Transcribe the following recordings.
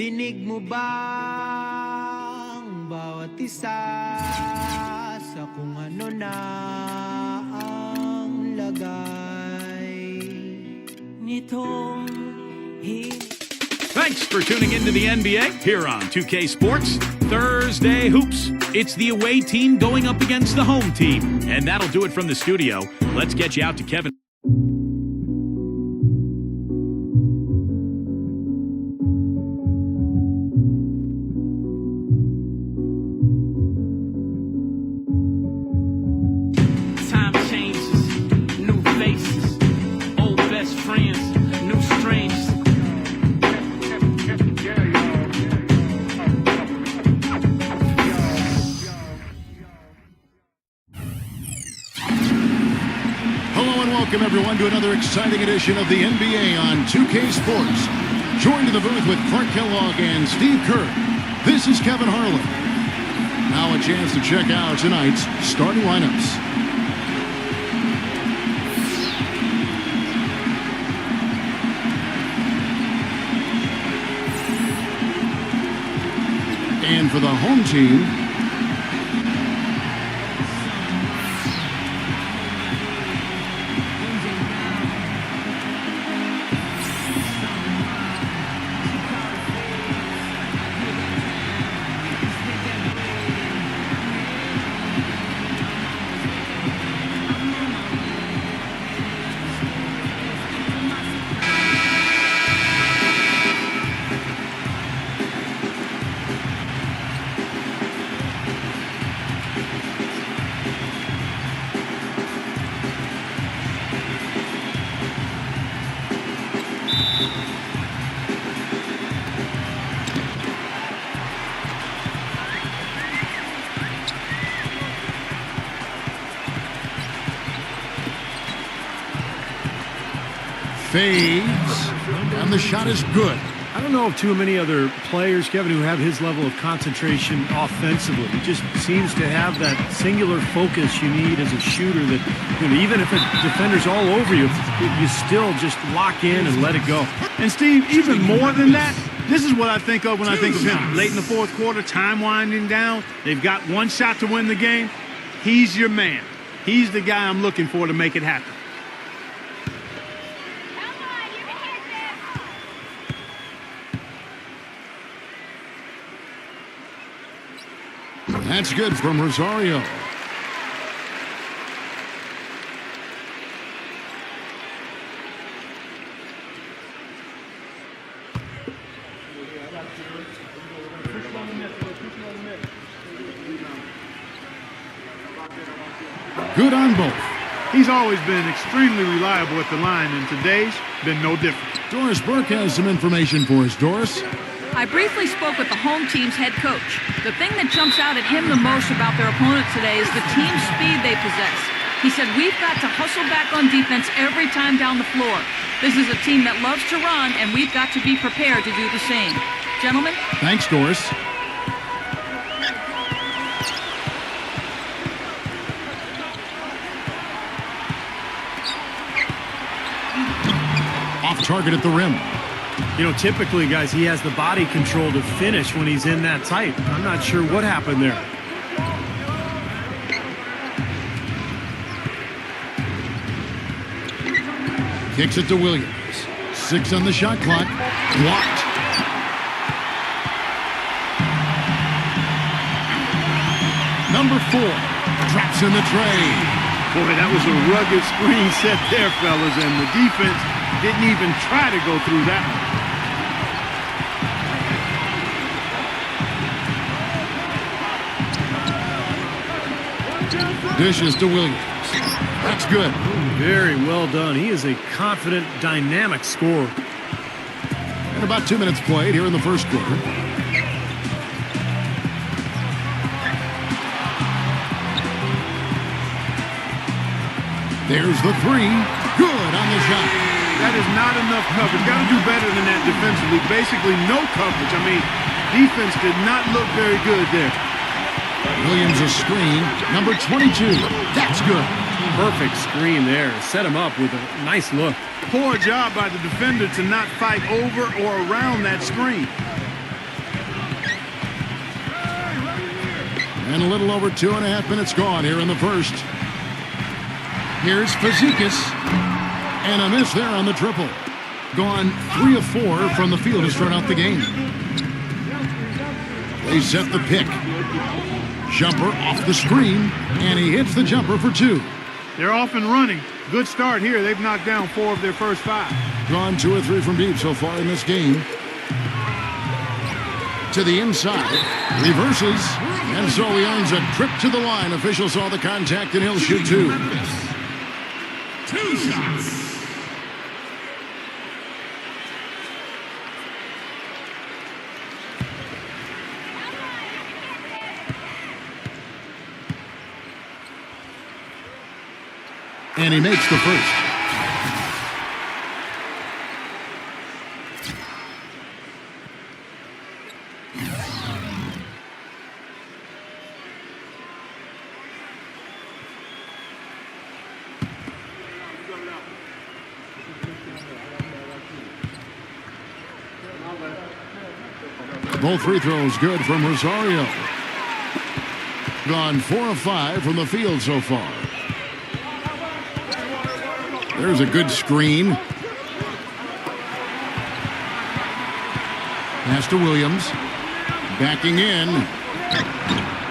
Dinig mo ba ang bawat isa sa kung ano na ang lagay nitong Thanks for tuning into the NBA here on 2K Sports. Thursday Hoops. It's the away team going up against the home team. And that'll do it from the studio. Let's get you out to Kevin. Time changes, new faces, old best friends, new strangers. Welcome, everyone, to another exciting edition of the NBA on 2K Sports. Joined in the booth with Clark Kellogg and Steve Kerr. This is Kevin Harlan. Now a chance to check out tonight's starting lineups. And for the home team, fades, and the shot is good. I don't know of too many other players, Kevin, who have his level of concentration offensively. He just seems to have that singular focus you need as a shooter that, even if a defender's all over you, you still just lock in and let it go. And Steve, even more than that, this is what I think of when I think of him. Late in the fourth quarter, time winding down. They've got one shot to win the game. He's your man. He's the guy I'm looking for to make it happen. That's good from Rosario. Good on both. He's always been extremely reliable at the line, and today's been no different. Doris Burke has some information for us. Doris? I briefly spoke with the home team's head coach. The thing that jumps out at him the most about their opponent today is the team speed they possess. He said, we've got to hustle back on defense every time down the floor. This is a team that loves to run, and we've got to be prepared to do the same. Gentlemen? Thanks, Doris. Off target at the rim. Typically, guys, he has the body control to finish when he's in that tight. I'm not sure what happened there. Kicks it to Williams. 6 on the shot clock. Blocked. Number 4. Traps in the tray. Boy, that was a rugged screen set there, fellas, and the defense didn't even try to go through that one. Dishes to Williams. That's good. Very well done. He is a confident, dynamic scorer. And about 2 minutes played here in the first quarter. There's the 3. Good on the shot. That is not enough coverage. Got to do better than that defensively. Basically no coverage. I mean, defense did not look very good there. Williams a screen. Number 22. That's good. Perfect screen there. Set him up with a nice look. Poor job by the defender to not fight over or around that screen. And a little over 2.5 minutes gone here in the first. Here's Fazekas. And a miss there on the triple. Gone 3 of 4 from the field to start out the game. They set the pick. Jumper off the screen. And he hits the jumper for 2. They're off and running. Good start here. They've knocked down 4 of their first 5. Gone 2 or 3 from deep so far in this game. To the inside. Reverses. And so he earns a trip to the line. Officials saw the contact and he'll shoot 2. 2 shots. And he makes the first. Both free throws good from Rosario. Gone 4 of 5 from the field so far. There's a good screen. Pass to Williams. Backing in.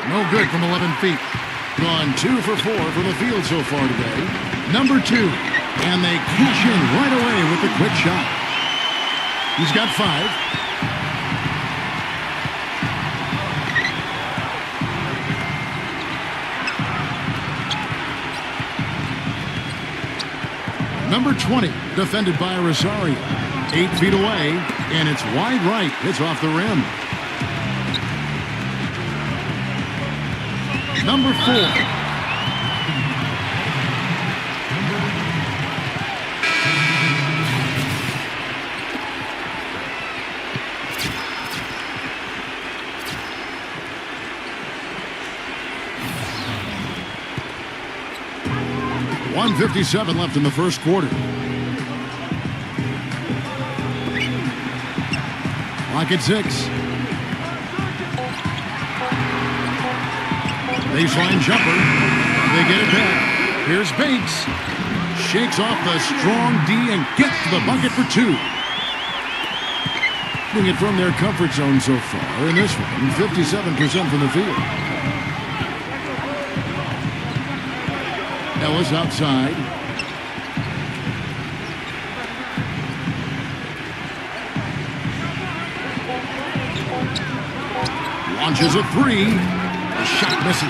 No good from 11 feet. Gone 2 for 4 from the field so far today. Number 2. And they cash in right away with the quick shot. He's got 5. Number 20, defended by Rosario. 8 feet away, and it's wide right. It's off the rim. Number 4. .157 left in the first quarter. Clock at 6. Baseline jumper. They get it back. Here's Bates. Shakes off the strong D and gets to the bucket for 2. Doing it from their comfort zone so far. In this one, 57% from the field. Ellis outside. Launches a 3. The shot misses.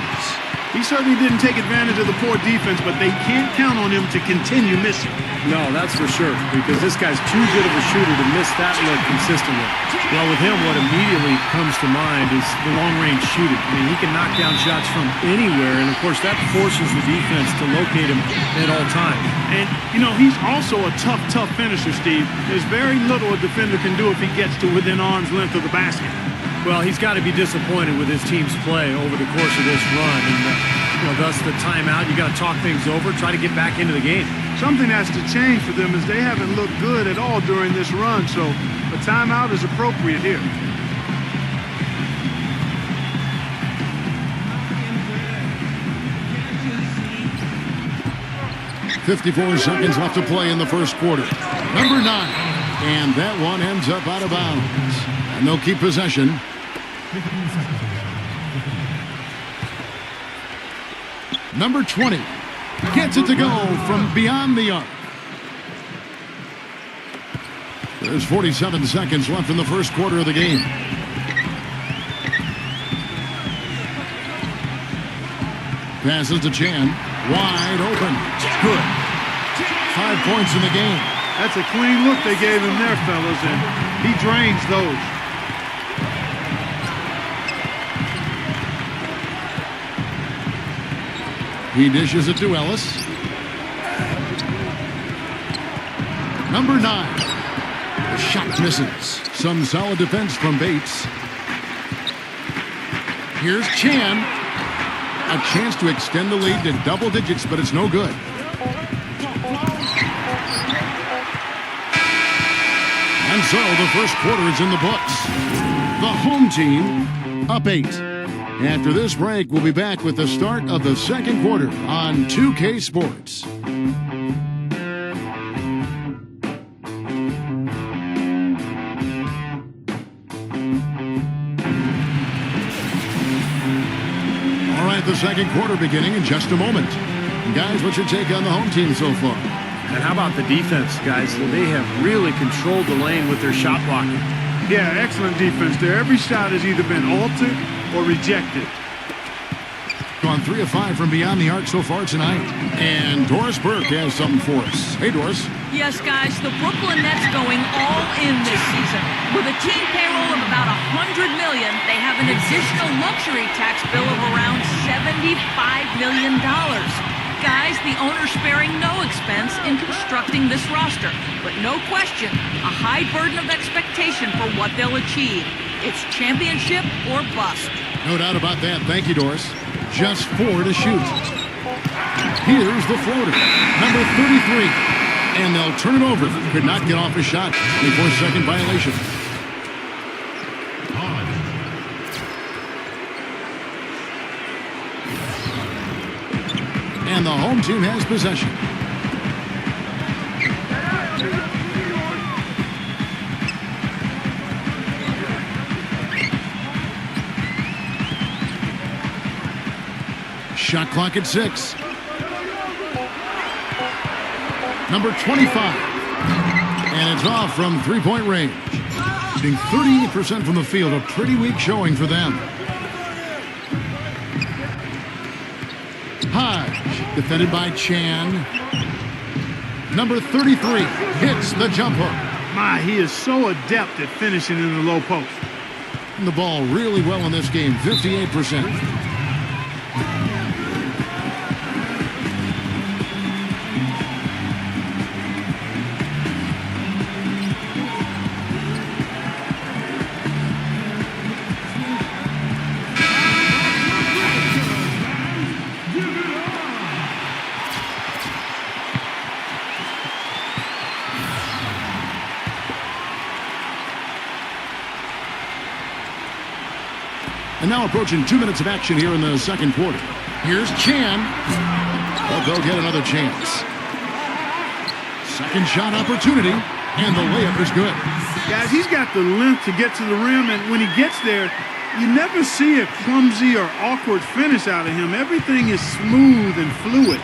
He certainly didn't take advantage of the poor defense, but they can't count on him to continue missing. No, that's for sure, because this guy's too good of a shooter to miss that look consistently. Well, with him, what immediately comes to mind is the long-range shooting. I mean, he can knock down shots from anywhere, and of course, that forces the defense to locate him at all times. And, you know, he's also a tough finisher, Steve. There's very little a defender can do if he gets to within arm's length of the basket. Well, he's got to be disappointed with his team's play over the course of this run, and thus the timeout. You got to talk things over, try to get back into the game. Something has to change for them as they haven't looked good at all during this run, so a timeout is appropriate here. .54 seconds left to play in the first quarter. Number 9. And that one ends up out of bounds. And they'll keep possession. Number 20 gets it to go from beyond the arc. There's 47 seconds left in the first quarter of the game. Passes to Chan. Wide open. Good. 5 points in the game. That's a clean look they gave him there, fellas, and he drains those. He dishes it to Ellis. Number 9. The shot misses. Some solid defense from Bates. Here's Chan. A chance to extend the lead to double digits, but it's no good. And so the first quarter is in the books. The home team up 8. After this break, we'll be back with the start of the second quarter on 2K Sports. All right, the second quarter beginning in just a moment. Guys, what's your take on the home team so far? And how about the defense, guys? They have really controlled the lane with their shot blocking. Yeah, excellent defense there. Every shot has either been altered or rejected. Gone 3 of 5 from beyond the arc so far tonight. And Doris Burke has something for us. Hey, Doris. Yes, guys, the Brooklyn Nets going all in this season. With a team payroll of about $100 million, they have an additional luxury tax bill of around $75 million. Guys, the owner's sparing no expense in constructing this roster. But no question, a high burden of expectation for what they'll achieve. It's championship or bust. No doubt about that. Thank you, Doris. Just 4 to shoot. Here's the floater. Number 33. And they'll turn it over. Could not get off a shot. 24-second violation. And the home team has possession. Shot clock at 6. Number 25. And it's off from three-point range. Shooting 38% from the field. A pretty weak showing for them. Hodge, defended by Chan. Number 33 hits the jump hook. My, he is so adept at finishing in the low post. And the ball really well in this game, 58%. And now approaching 2 minutes of action here in the second quarter. Here's Chan. But they'll get another chance. Second shot opportunity. And the layup is good. Guys, he's got the length to get to the rim, and when he gets there, you never see a clumsy or awkward finish out of him. Everything is smooth and fluid.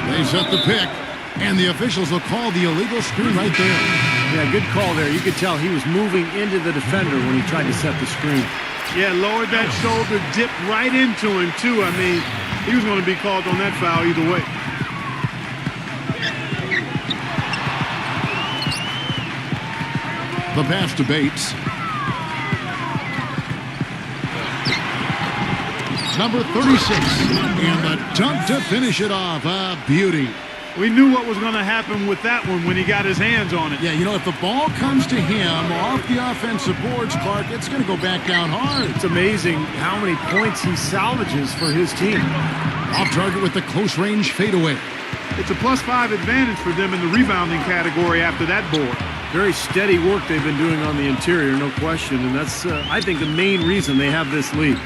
They set the pick, and the officials will call the illegal screen right there. Yeah, good call there. You could tell he was moving into the defender when he tried to set the screen. Yeah, lowered that shoulder, dipped right into him, too. I mean, he was going to be called on that foul either way. The pass to Bates. Number 36. And the dunk to finish it off. A beauty. We knew what was going to happen with that one when he got his hands on it. Yeah, you know, if the ball comes to him off the offensive boards, Clark, it's going to go back down hard. It's amazing how many points he salvages for his team. Off target with the close-range fadeaway. It's a +5 advantage for them in the rebounding category after that board. Very steady work they've been doing on the interior, no question. And that's, I think, the main reason they have this lead.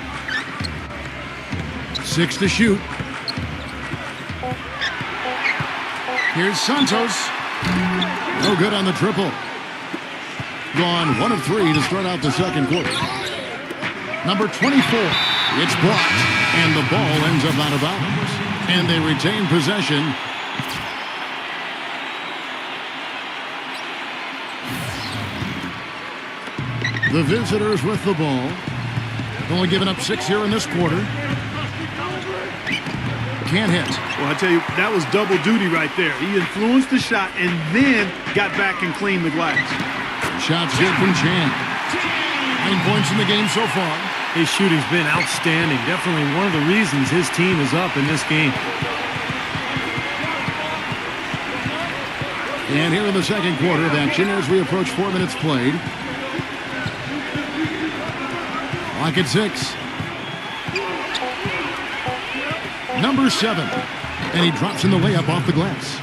6 to shoot. Here's Santos. No good on the triple. Gone 1 of 3 to start out the second quarter. Number 24. It's blocked. And the ball ends up out of bounds. And they retain possession. The visitors with the ball. Only giving up 6 here in this quarter. Can't hit. Well, I tell you, that was double duty right there. He influenced the shot and then got back and cleaned the glass. Shots good from Chan. 9 points in the game so far. His shooting's been outstanding. Definitely one of the reasons his team is up in this game. And here in the second quarter of action as we approach 4 minutes played. Clock at 6. Number 7. And he drops in the layup off the glass.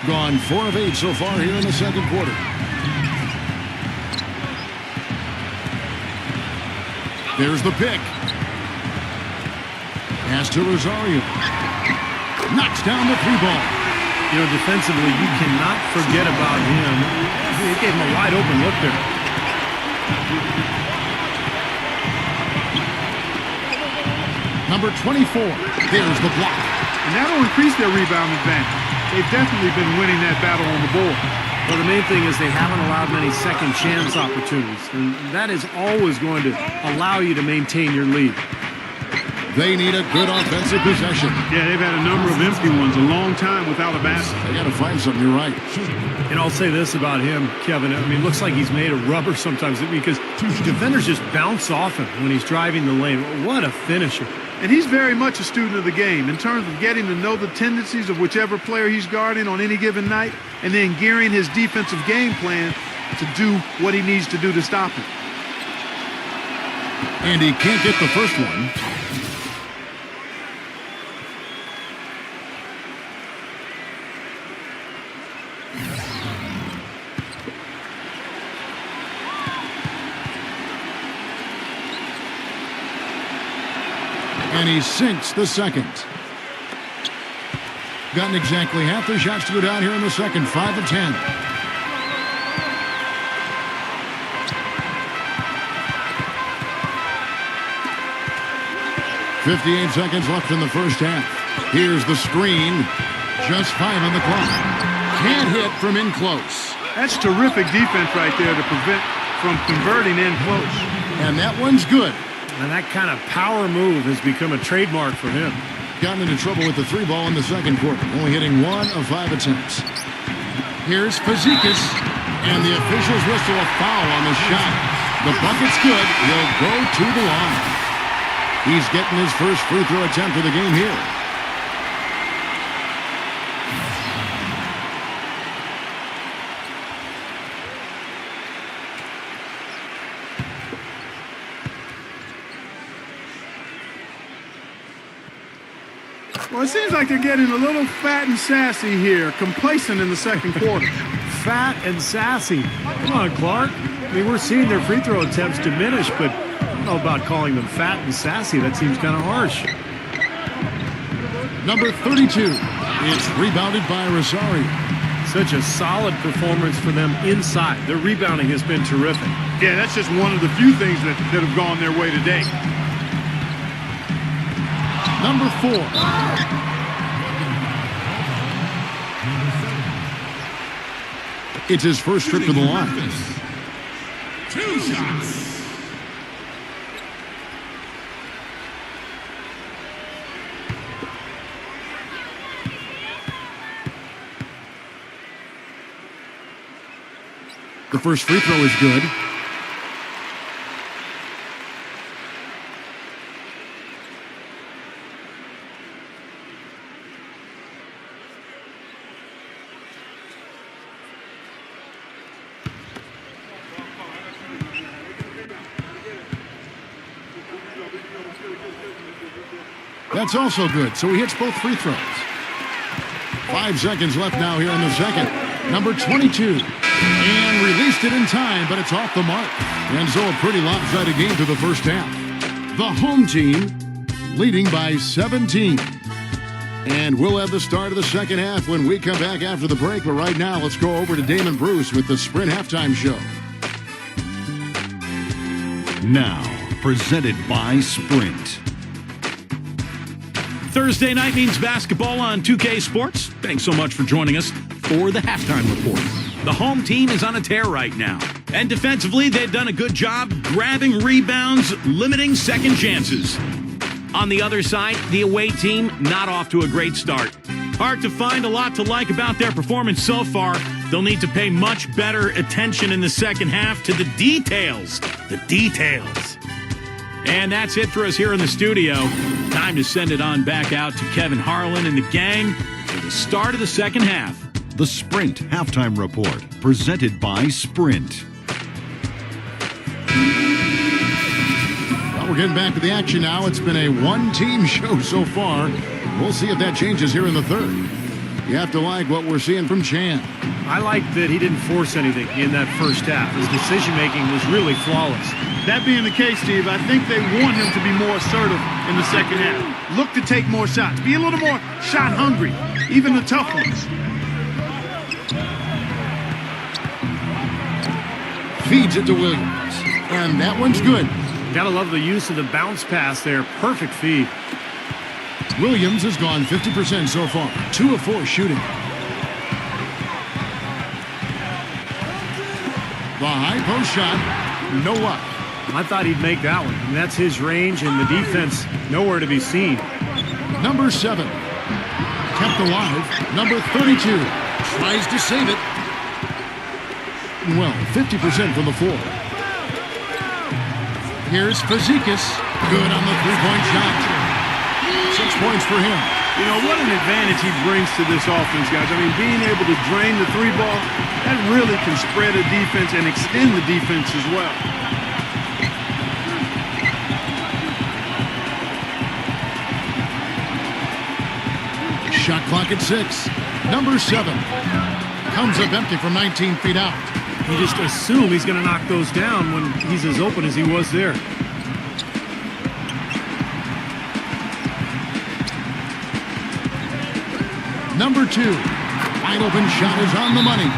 Gone 4 of 8 so far here in the second quarter. There's the pick. Pass to Rosario. Knocks down the 3-ball. You know, defensively, you cannot forget about him. He gave him a wide open look there. Number 24. There's the block. And that'll increase their rebound advantage. They've definitely been winning that battle on the board. Well, the main thing is they haven't allowed many second chance opportunities. And that is always going to allow you to maintain your lead. They need a good offensive possession. Yeah, they've had a number of empty ones a long time without a basket. They got to find something. You're right. And I'll say this about him, Kevin. I mean, it looks like he's made of rubber sometimes because defenders just bounce off him when he's driving the lane. What a finisher. And he's very much a student of the game in terms of getting to know the tendencies of whichever player he's guarding on any given night and then gearing his defensive game plan to do what he needs to do to stop him. And he can't get the first one. And he sinks the second. Gotten exactly half their shots to go down here in the second. 5 of 10. .58 seconds left in the first half. Here's the screen. Just 5 on the clock. Can't hit from in close. That's terrific defense right there to prevent from converting in close. And that one's good. And that kind of power move has become a trademark for him. Gotten into trouble with the 3-ball in the second quarter. Only hitting 1 of 5 attempts. Here's Fazekas. And the officials whistle a foul on the shot. The bucket's good. He'll go to the line. He's getting his first free throw attempt of the game here. Well, it seems like they're getting a little fat and sassy here, complacent in the second quarter. Fat and sassy. Come on, Clark. I mean, we're seeing their free throw attempts diminish, but I don't know about calling them fat and sassy. That seems kind of harsh. Number 32. It's rebounded by Rosario. Such a solid performance for them inside. Their rebounding has been terrific. Yeah, that's just one of the few things that have gone their way today. Number 4. It's his first trip to the line. 2 shots. The first free throw is good. That's also good, so he hits both free throws. 5 seconds left now here in the second. Number 22. And released it in time, but it's off the mark. And so a pretty lopsided game to the first half. The home team leading by 17. And we'll have the start of the second half when we come back after the break. But right now, let's go over to Damon Bruce with the Sprint Halftime Show. Now, presented by Sprint. Thursday night means basketball on 2K Sports. Thanks so much for joining us for the halftime report. The home team is on a tear right now. And defensively, they've done a good job grabbing rebounds, limiting second chances. On the other side, the away team not off to a great start. Hard to find a lot to like about their performance so far. They'll need to pay much better attention in the second half to the details. The details. And that's it for us here in the studio. Time to send it on back out to Kevin Harlan and the gang for the start of the second half. The Sprint Halftime Report, presented by Sprint. Well, we're getting back to the action now. It's been a one-team show so far. We'll see if that changes here in the third. You have to like what we're seeing from Chan. I like that he didn't force anything in that first half. His decision-making was really flawless. That being the case, Steve, I think they want him to be more assertive in the second half. Look to take more shots. Be a little more shot hungry, even the tough ones. Feeds it to Williams. And that one's good. Gotta love the use of the bounce pass there. Perfect feed. Williams has gone 50% so far. 2 of 4 shooting. The high post shot, no luck. I thought he'd make that one. And that's his range, and the defense nowhere to be seen. Number 7. Kept alive. Number 32. Tries to save it. Well, 50% from the floor. Here's Fazekas. Good on the three-point shot. 6 points for him. You know, what an advantage he brings to this offense, guys. I mean, being able to drain the three ball, that really can spread a defense and extend the defense as well. Shot clock at 6. Number 7 comes up empty from 19 feet out. You just assume he's going to knock those down when he's as open as he was there. Number 2, wide open shot is on the money.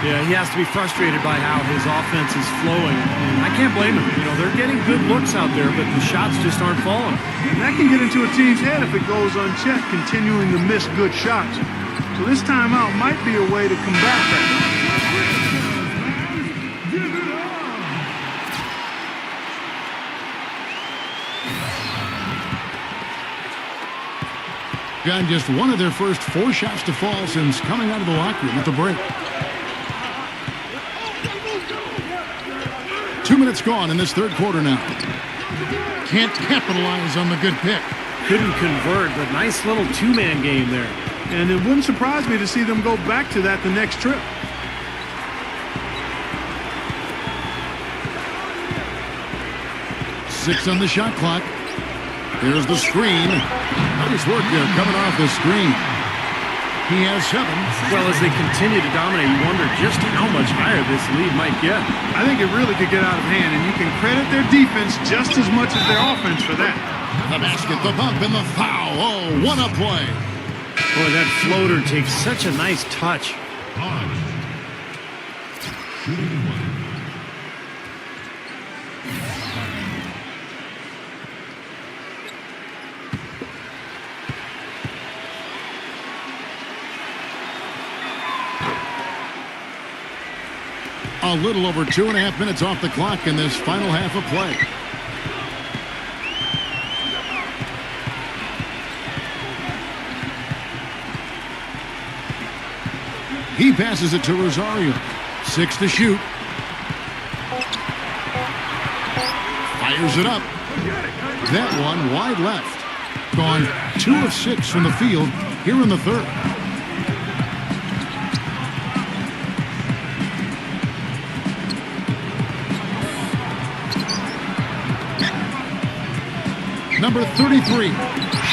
Yeah, he has to be frustrated by how his offense is flowing. And I can't blame him. You know, they're getting good looks out there, but the shots just aren't falling. And that can get into a team's head if it goes unchecked, continuing to miss good shots. So this timeout might be a way to combat that. Got just one of their first 4 shots to fall since coming out of the locker room at the break. 2 minutes gone in this third quarter now. Can't capitalize on the good pick. Couldn't convert, but nice little two-man game there. And it wouldn't surprise me to see them go back to that the next trip. Six on the shot clock. Here's the screen. Nice work there coming off the screen. He has 7. Well, as they continue to dominate, you wonder just how much higher this lead might get. I think it really could get out of hand, and you can credit their defense just as much as their offense for that. The basket, the bump, and the foul. Oh, what a play. Boy, that floater takes such a nice touch. A little over 2.5 minutes off the clock in this final half of play. He passes it to Rosario. 6 to shoot. Fires it up. That one wide left. Gone 2 of 6 from the field here in the third. Number 33.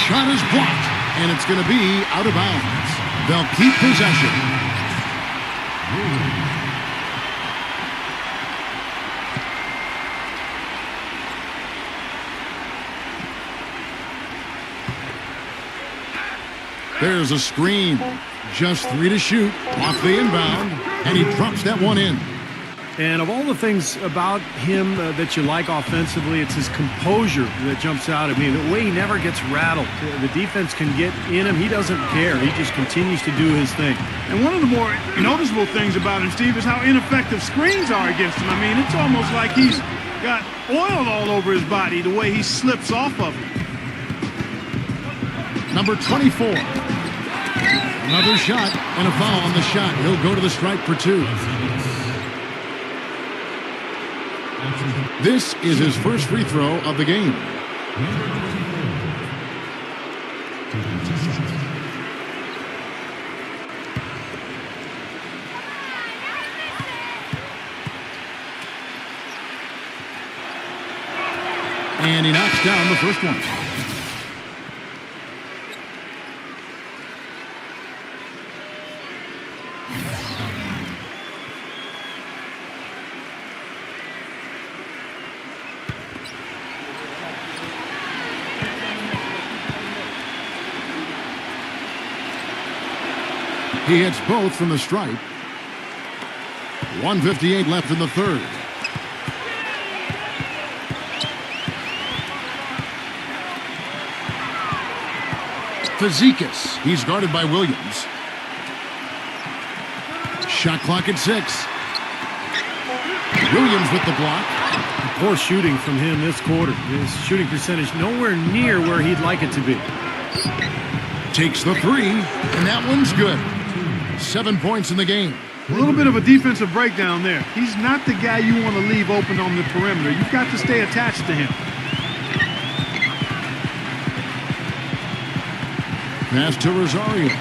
Shot is blocked, and it's going to be out of bounds. They'll keep possession. There's a screen. Just 3 to shoot. Off the inbound, and he drops that one in. And of all the things about him that you like offensively, it's his composure that jumps out at me. The way he never gets rattled. The defense can get in him. He doesn't care. He just continues to do his thing. And one of the more noticeable things about him, Steve, is how ineffective screens are against him. I mean, it's almost like he's got oil all over his body, the way he slips off of it. Number 24. Another shot and a foul on the shot. He'll go to the stripe for 2. This is his first free throw of the game. And he knocks down the first one. He hits both from the stripe. 1:58 left in the third. Fazekas. He's guarded by Williams. Shot clock at 6. Williams with the block. Poor shooting from him this quarter. His shooting percentage nowhere near where he'd like it to be. Takes the three, and that one's good. 7 points in the game. A little bit of a defensive breakdown there. He's not the guy you want to leave open on the perimeter. You've got to stay attached to him. Pass to Rosario.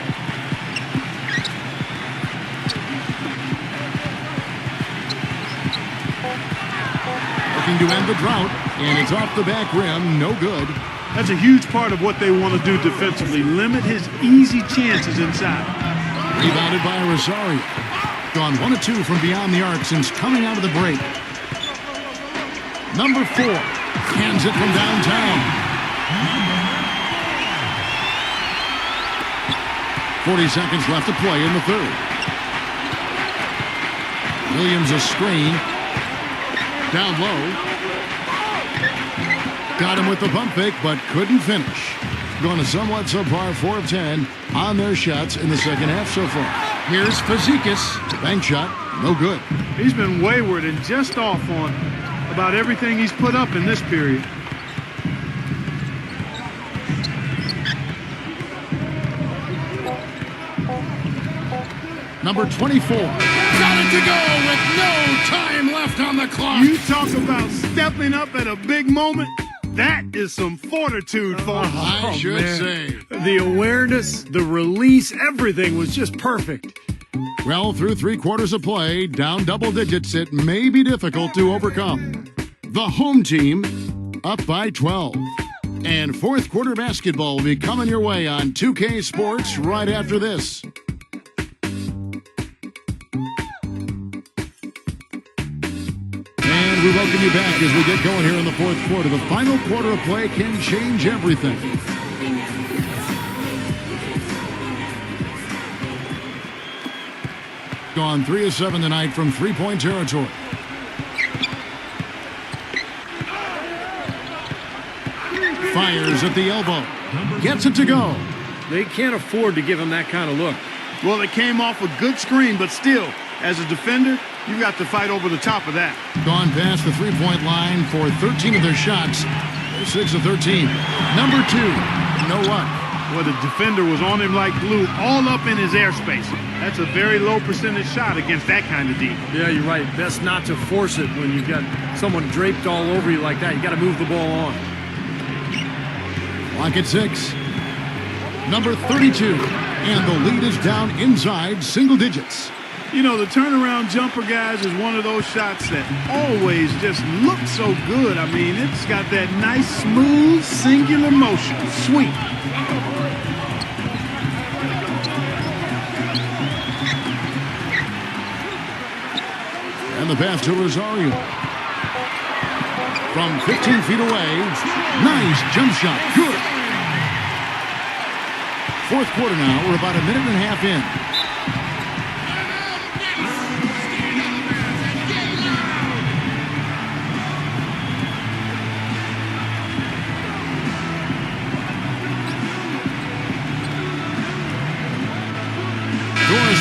Looking to end the drought, and it's off the back rim. No good. That's a huge part of what they want to do defensively. Limit his easy chances inside. Rebounded by Rosario. Gone 1 of 2 from beyond the arc since coming out of the break. Number 4 hands it from downtown. 40 seconds left to play in the third. Williams a screen. Down low. Got him with the pump fake, but couldn't finish. Going to somewhat subpar 4 of 10 on their shots in the second half so far. Here's Fazekas. Bank shot. No good. He's been wayward and just off on about everything he's put up in this period. Number 24. Got it to go with no time left on the clock. You talk about stepping up at a big moment. That is some fortitude, folks. I should say. The awareness, the release, everything was just perfect. Well, through 3 quarters of play, down double digits, it may be difficult to overcome. The home team up by 12. And fourth quarter basketball will be coming your way on 2K Sports right after this. And we welcome you back as we get going here in the fourth quarter. The final quarter of play can change everything. Gone 3 of 7 tonight from three-point territory. Fires at the elbow. Gets it to go. They can't afford to give him that kind of look. Well, it came off a good screen, but still, as a defender, you got to fight over the top of that. Gone past the three-point line for 13 of their shots. 6 of 13. Number 2, no luck. Well, the defender was on him like glue, all up in his airspace. That's a very low percentage shot against that kind of D. Yeah, you're right. Best not to force it when you've got someone draped all over you like that. You got to move the ball on. Clock at 6. Number 32. And the lead is down inside single digits. You know, the turnaround jumper, guys, is one of those shots that always just look so good. I mean, it's got that nice, smooth, singular motion. Sweet. And the pass to Rosario. From 15 feet away. Nice jump shot. Good. Fourth quarter now. We're about a minute and a half in.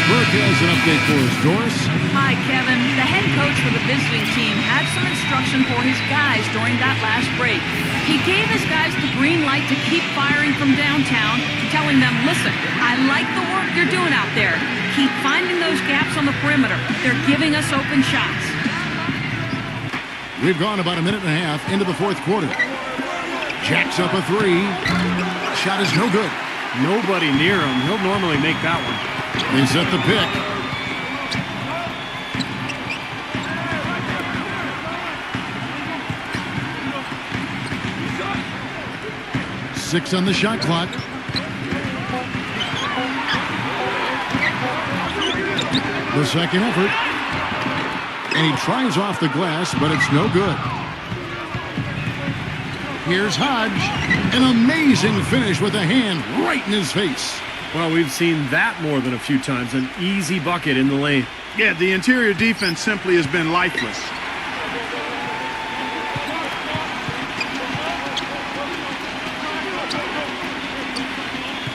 Burke has an update for us. Doris? Hi, Kevin. The head coach for the visiting team had some instruction for his guys during that last break. He gave his guys the green light to keep firing from downtown, telling them, listen, I like the work you're doing out there. Keep finding those gaps on the perimeter. They're giving us open shots. We've gone about a minute and a half into the fourth quarter. Jacks up a 3. Shot is no good. Nobody near him. He'll normally make that one. They set the pick. Six on the shot clock. The second effort. And he tries off the glass, but it's no good. Here's Hodge. An amazing finish with a hand right in his face. Well, we've seen that more than a few times. An easy bucket in the lane. Yeah, the interior defense simply has been lifeless.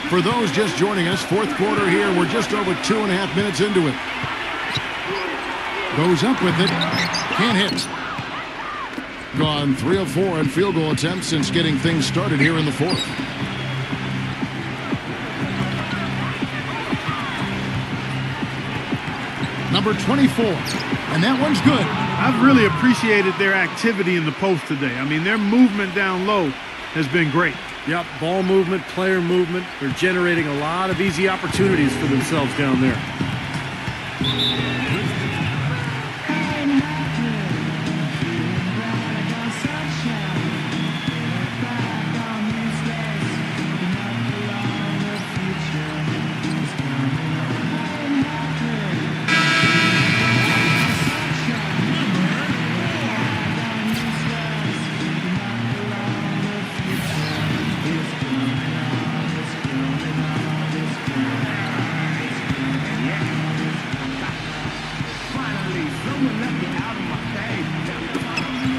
For those just joining us, fourth quarter here. We're just over 2.5 minutes into it. Goes up with it. Can't hit. Gone 3 of 4 in field goal attempts since getting things started here in the fourth. Number 24. And that one's good. I've really appreciated their activity in the post today. I mean, their movement down low has been great. Yep, ball movement, player movement. They're generating a lot of easy opportunities for themselves down there.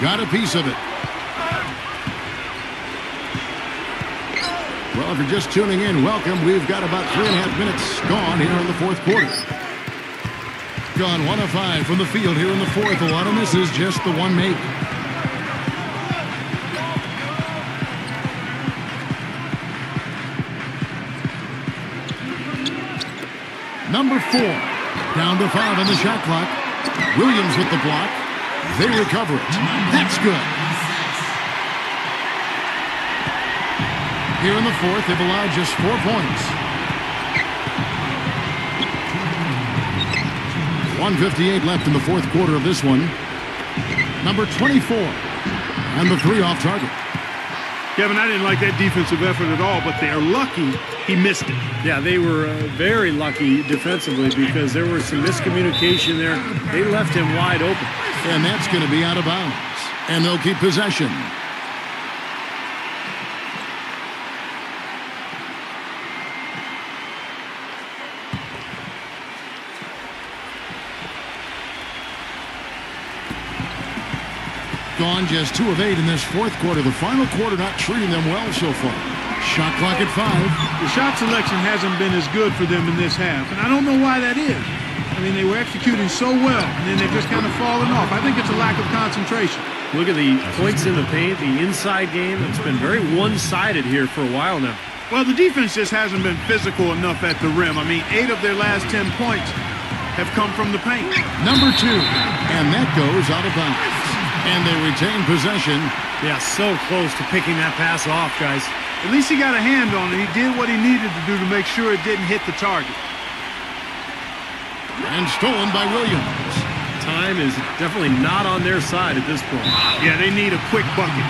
Got a piece of it. Well, if you're just tuning in, welcome. We've got about 3.5 minutes gone here in the fourth quarter. Gone 1 of 5 from the field here in the fourth. A lot of misses, just the one make. Number 4. Down to 5 on the shot clock. Williams with the block. They recover it. That's good. Here in the fourth, they've allowed just 4 points. 1:58 left in the fourth quarter of this one. Number 24. And the 3 off target. Kevin, I didn't like that defensive effort at all, but they're lucky he missed it. Yeah, they were very lucky defensively because there was some miscommunication there. They left him wide open. And that's going to be out of bounds. And they'll keep possession. Gone just 2 of 8 in this fourth quarter. The final quarter not treating them well so far. Shot clock at 5. The shot selection hasn't been as good for them in this half, and I don't know why that is. I mean, they were executing so well, and then they've just kind of fallen off. I think it's a lack of concentration. Look at the points in the paint, the inside game. It's been very one-sided here for a while now. Well, the defense just hasn't been physical enough at the rim. I mean, 8 of their last 10 points have come from the paint. Number 2. And that goes out of bounds. And they retain possession. Yeah, so close to picking that pass off, guys. At least he got a hand on it. He did what he needed to do to make sure it didn't hit the target. And stolen by Williams. Time is definitely not on their side at this point. Yeah, they need a quick bucket.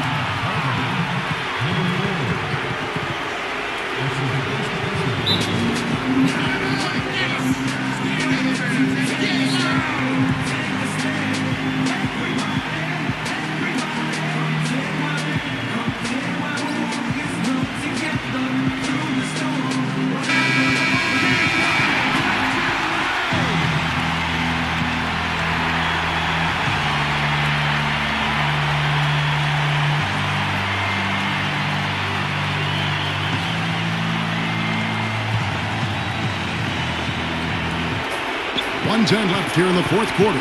.10 left here in the fourth quarter.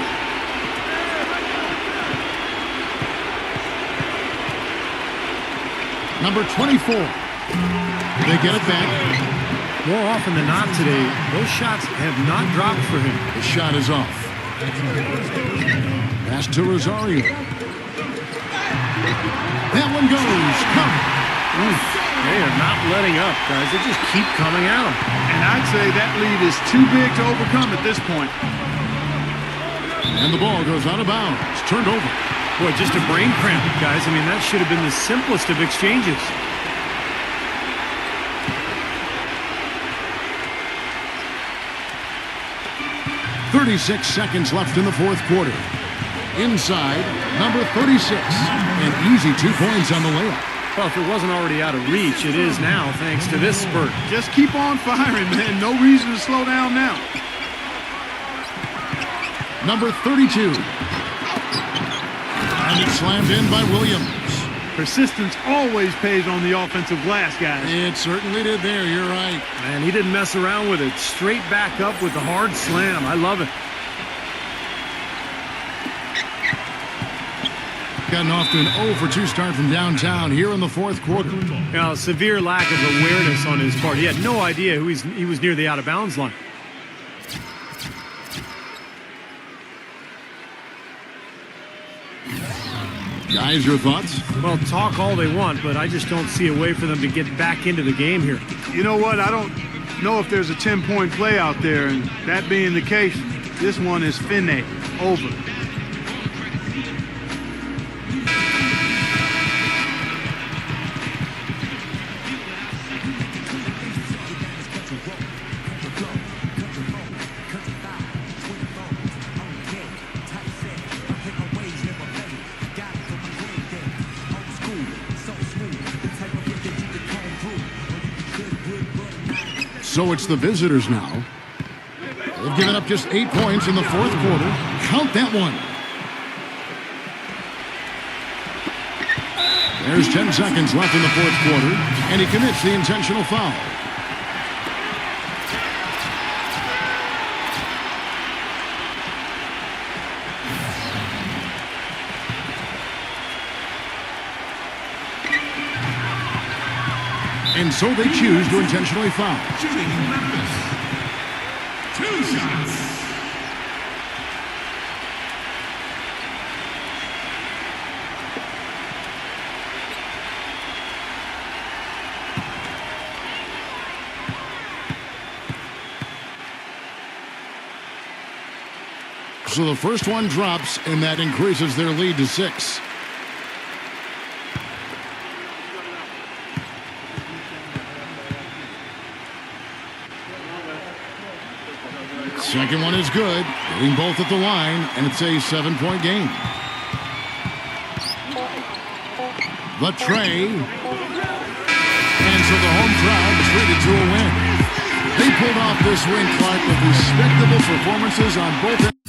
Number 24. They get it back. More often than not today, those shots have not dropped for him. The shot is off. Pass to Rosario. That one goes. Come. They are not letting up, guys. They just keep coming at him. And I'd say that lead is too big to overcome at this point. And the ball goes out of bounds. Turned over. Boy, just a brain cramp, guys. I mean, that should have been the simplest of exchanges. .36 seconds left in the fourth quarter. Inside, number 36. An easy 2 points on the layup. Well, if it wasn't already out of reach, it is now thanks to this spurt. Just keep on firing, man. No reason to slow down now. Number 32. And it's slammed in by Williams. Persistence always pays on the offensive glass, guys. It certainly did there, you're right. And he didn't mess around with it. Straight back up with the hard slam. I love it. Gotten off to an 0 for 2 start from downtown here in the fourth quarter. Now, severe lack of awareness on his part. He had no idea he was near the out-of-bounds line. Guys, your thoughts? Well, talk all they want, but I just don't see a way for them to get back into the game here. You know what? I don't know if there's a 10-point play out there, and that being the case, this one is finite, over. So it's the visitors now. They've given up just 8 points in the fourth quarter. Count that one. There's 10 seconds left in the fourth quarter, and he commits the intentional foul. And so they choose to intentionally foul. Shooting Memphis. 2 shots. So the first one drops, and that increases their lead to 6. Second one is good, hitting both at the line, and it's a 7-point game. The tray. And so the home crowd treated to a win. They pulled off this win, Clark, with respectable performances on both ends.